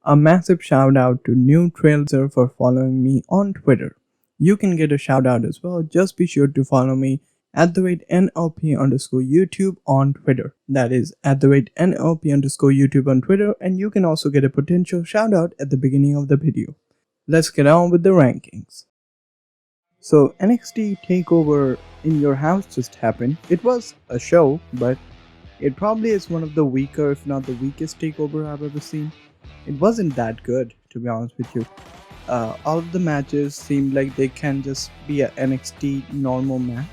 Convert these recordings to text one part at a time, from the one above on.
A massive shout out to new Trailzer for following me on Twitter. You can get a shout out as well. Just be sure to follow me at the rate NLP underscore YouTube on Twitter. That is at the rate NLP underscore YouTube on Twitter, and you can also get a potential shout out at the beginning of the video. Let's get on with the rankings. So NXT Takeover in Your House just happened. It was a show, but it probably is one of the weaker, if not the weakest takeover I've ever seen. It wasn't that good, to be honest with you. All of the matches seemed like they can just be an NXT normal match,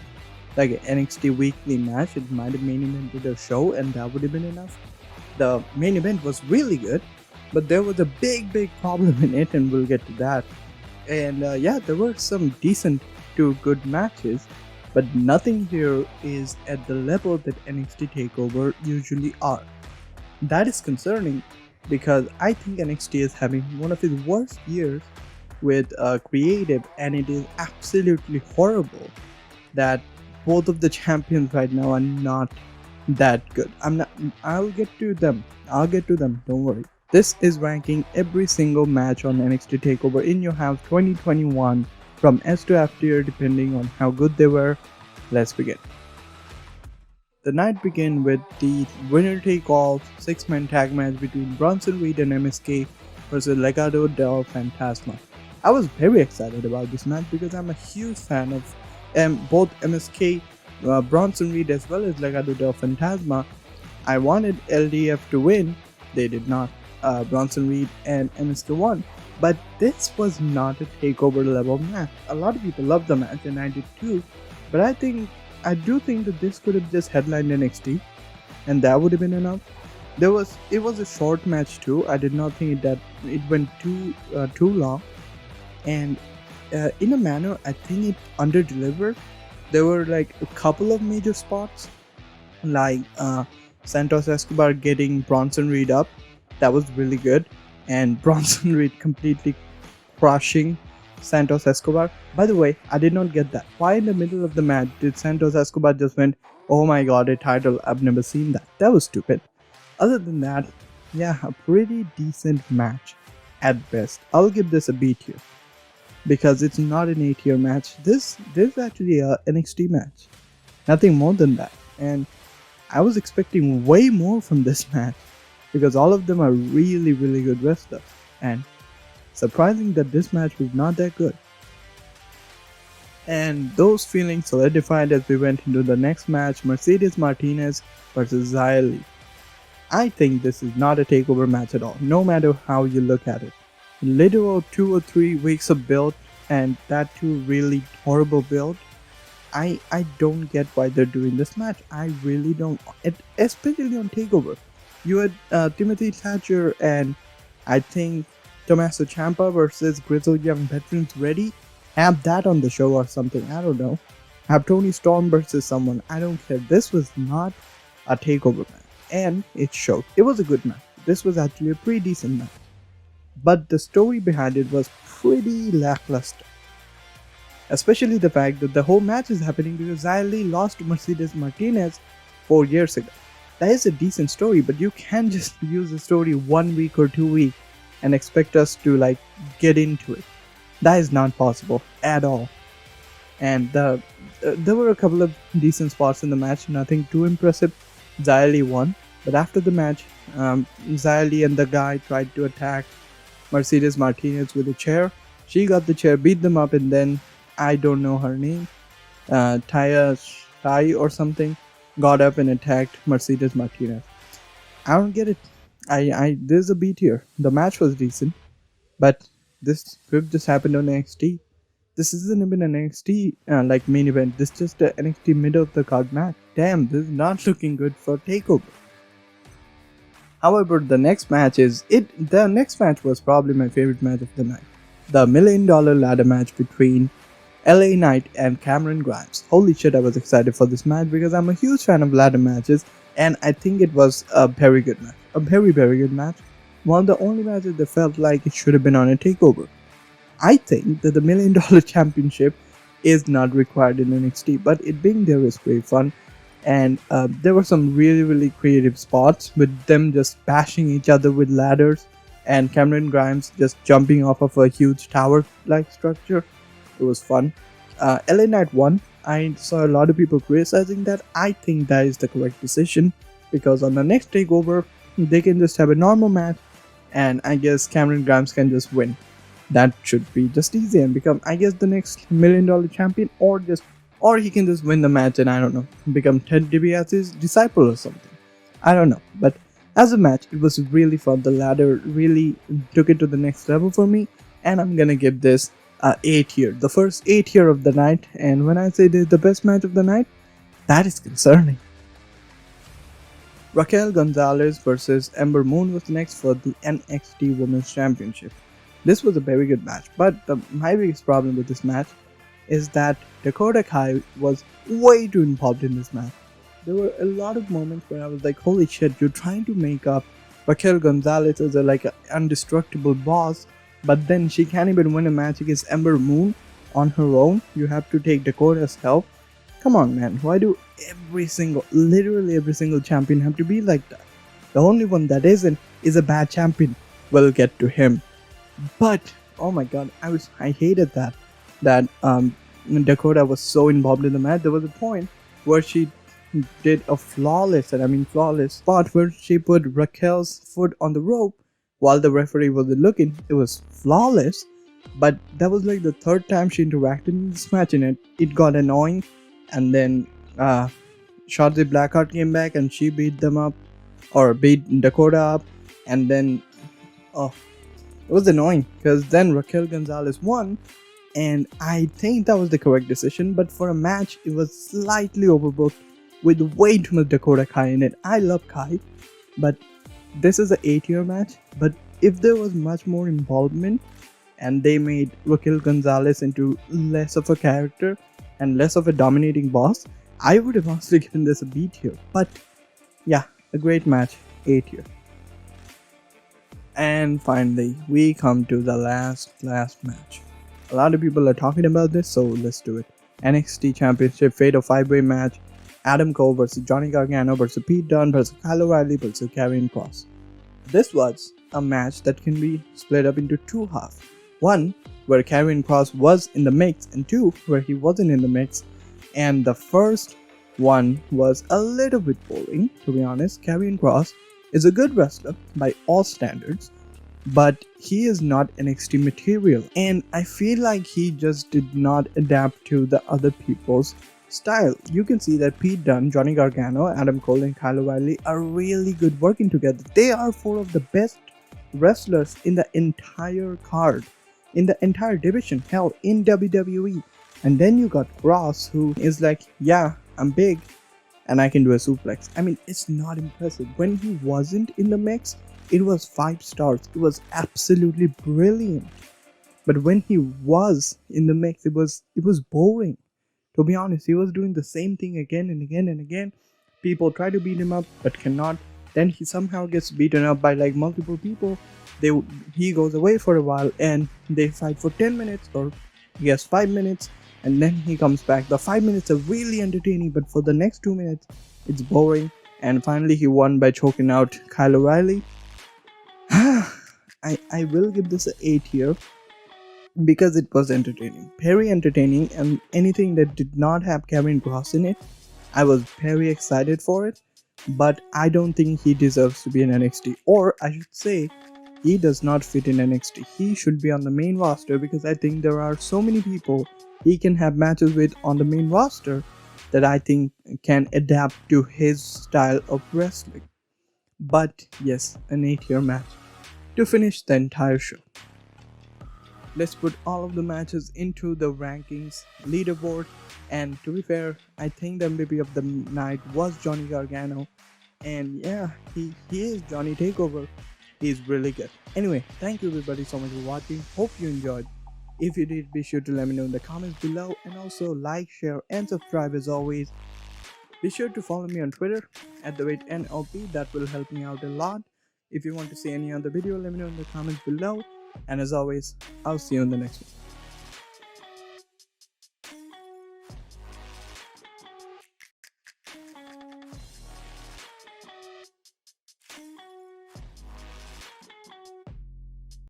like an NXT weekly match. It might have main evented a show, and that would have been enough. The main event was really good, but there was a big problem in it, and we'll get to that. And yeah, there were some decent to good matches, but nothing here is at the level that NXT TakeOver usually are. That is concerning because I think NXT is having one of its worst years with creative, and it is absolutely horrible that both of the champions right now are not that good. I'll get to them. Don't worry. This is ranking every single match on NXT TakeOver in Your House 2021 from S to F tier depending on how good they were. Let's begin. The night began with the winner-take-all 6-man tag match between Bronson Reed and MSK versus Legado del Fantasma. I was very excited about this match because I'm a huge fan of both MSK, Bronson Reed as well as Legado del Fantasma. I wanted LDF to win. They did not. Bronson Reed and MSK won. But this was not a takeover level match. A lot of people loved the match and I did too. But I do think that this could have just headlined NXT and that would have been enough. It was a short match too. I did not think that it went too long, and in a manner I think it under-delivered. There were like a couple of major spots, like Santos Escobar getting Bronson Reed up. That was really good, and Bronson Reed completely crushing Santos Escobar. By the way, I did not get that. Why in the middle of the match did Santos Escobar just went, "Oh my god, a title, I've never seen that." That was stupid. Other than that, yeah, a pretty decent match at best. I'll give this a B tier because it's not an A tier match. This is actually a NXT match. Nothing more than that. And I was expecting way more from this match because all of them are really good wrestlers. And surprising that this match was not that good. And those feelings solidified as we went into the next match, Mercedes Martinez versus OReilly. I think this is not a takeover match at all, no matter how you look at it. Literal 2 or 3 weeks of build, and that too really horrible build. I don't get why they're doing this match. I really don't, especially on takeover. You had Timothy Thatcher and I think Tommaso Ciampa versus Grizzled Young Veterans ready. Have that on the show or something, I don't know. Have Tony Storm versus someone, I don't care. This was not a takeover match, and it showed. It was a good match. This was actually a pretty decent match. But the story behind it was pretty lackluster. Especially the fact that the whole match is happening because OReilly lost to Mercedes Martinez 4 years ago. That is a decent story, but you can't just use the story 1 week or 2 weeks and expect us to like get into it. That is not possible at all. And there were a couple of decent spots in the match, nothing too impressive. OReilly won, but after the match, OReilly and the guy tried to attack Mercedes Martinez with a chair. She got the chair, beat them up, and then I don't know her name, Tai or something, got up and attacked Mercedes Martinez. I don't get it. This is a B tier. The match was decent, but this could just happened on NXT. This isn't even an NXT like main event. This is just an NXT middle of the card match. Damn, this is not looking good for TakeOver. However, the next match was probably my favorite match of the night. The $1 million ladder match between LA Knight and Cameron Grimes. Holy shit, I was excited for this match because I'm a huge fan of ladder matches, and I think it was a very good match. A very good match. One of the only matches that felt like it should have been on a takeover. I think that the $1 million championship is not required in NXT, but it being there is pretty fun. And there were some really creative spots with them just bashing each other with ladders. and Cameron Grimes just jumping off of a huge tower-like structure. It was fun. LA Knight won. I saw a lot of people criticizing that. I think that is the correct decision because on the next takeover, they can just have a normal match, and I guess Cameron Grimes can just win. That should be just easy and become, I guess, the next $1 million champion, or he can just win the match and I don't know, become Ted DiBiase's disciple or something. I don't know, but as a match, it was really fun. The ladder really took it to the next level for me, and I'm gonna give this A tier, the first A tier of the night. And when I say this is the best match of the night, that is concerning. Raquel Gonzalez versus Ember Moon was next for the NXT Women's Championship. This was a very good match, but my biggest problem with this match is that Dakota Kai was way too involved in this match. There were a lot of moments where I was like, holy shit, you're trying to make up Raquel Gonzalez as like an indestructible boss, but then she can't even win a match against Ember Moon on her own. You have to take Dakota's help. Come on, man. Why do literally every single champion have to be like that? The only one that isn't is a bad champion. We'll get to him. But oh my god, I hated that Dakota was so involved in the match. There was a point where she did a flawless spot where she put Raquel's foot on the rope while the referee wasn't looking. It was flawless, but that was like the third time she interacted in this match, and it got annoying. And then Shotzi Blackheart came back and she beat Dakota up, and then it was annoying because then Raquel Gonzalez won, and I think that was the correct decision. But for a match, it was slightly overbooked with way too much Dakota Kai in it. I love Kai, but this is an 8-year match. But if there was much more involvement and they made Raquel Gonzalez into less of a character and less of a dominating boss, I would have honestly given this a B tier. But yeah, a great match, 8 year. And finally, we come to the last match. A lot of people are talking about this, so let's do it. NXT Championship Fatal 5-Way match. Adam Cole versus Johnny Gargano versus Pete Dunne versus Kyle O'Reilly versus Karrion Kross. This was a match that can be split up into two halves. One, where Karrion Kross was in the mix, and two, where he wasn't in the mix. And the first one was a little bit boring, to be honest. Karrion Kross is a good wrestler by all standards, but he is not NXT material, and I feel like he just did not adapt to the other people's style. You can see that Pete Dunne, Johnny Gargano, Adam Cole and Kyle O'Reilly are really good working together. They are four of the best wrestlers in the entire card, in the entire division, hell, in WWE. And then you got Kross, who is like, yeah, I'm big and I can do a suplex. I mean, it's not impressive. When he wasn't in the mix, it was 5 stars. It was absolutely brilliant. But when he was in the mix, it was boring. To be honest, he was doing the same thing again and again and again. People try to beat him up but cannot. Then he somehow gets beaten up by like multiple people. He goes away for a while and they fight for 10 minutes or I guess 5 minutes, and then he comes back. The 5 minutes are really entertaining, but for the next 2 minutes it's boring. And finally he won by choking out Kyle O'Reilly. I will give this an 8 here because it was entertaining, very entertaining, and anything that did not have Karrion Kross in it, I was very excited for it. But I don't think he deserves to be in NXT, or I should say, he does not fit in NXT. He should be on the main roster because I think there are so many people he can have matches with on the main roster that I think can adapt to his style of wrestling. But yes, an 8-year match to finish the entire show. Let's put all of the matches into the rankings leaderboard, and to be fair, I think the MVP of the night was Johnny Gargano, and yeah, he is Johnny Takeover. He's really good. Anyway, thank you everybody so much for watching. Hope you enjoyed. If you did, be sure to let me know in the comments below, and also like, share and subscribe as always. Be sure to follow me on Twitter @NLP. That will help me out a lot. If you want to see any other video, let me know in the comments below. And as always, I'll see you in the next one.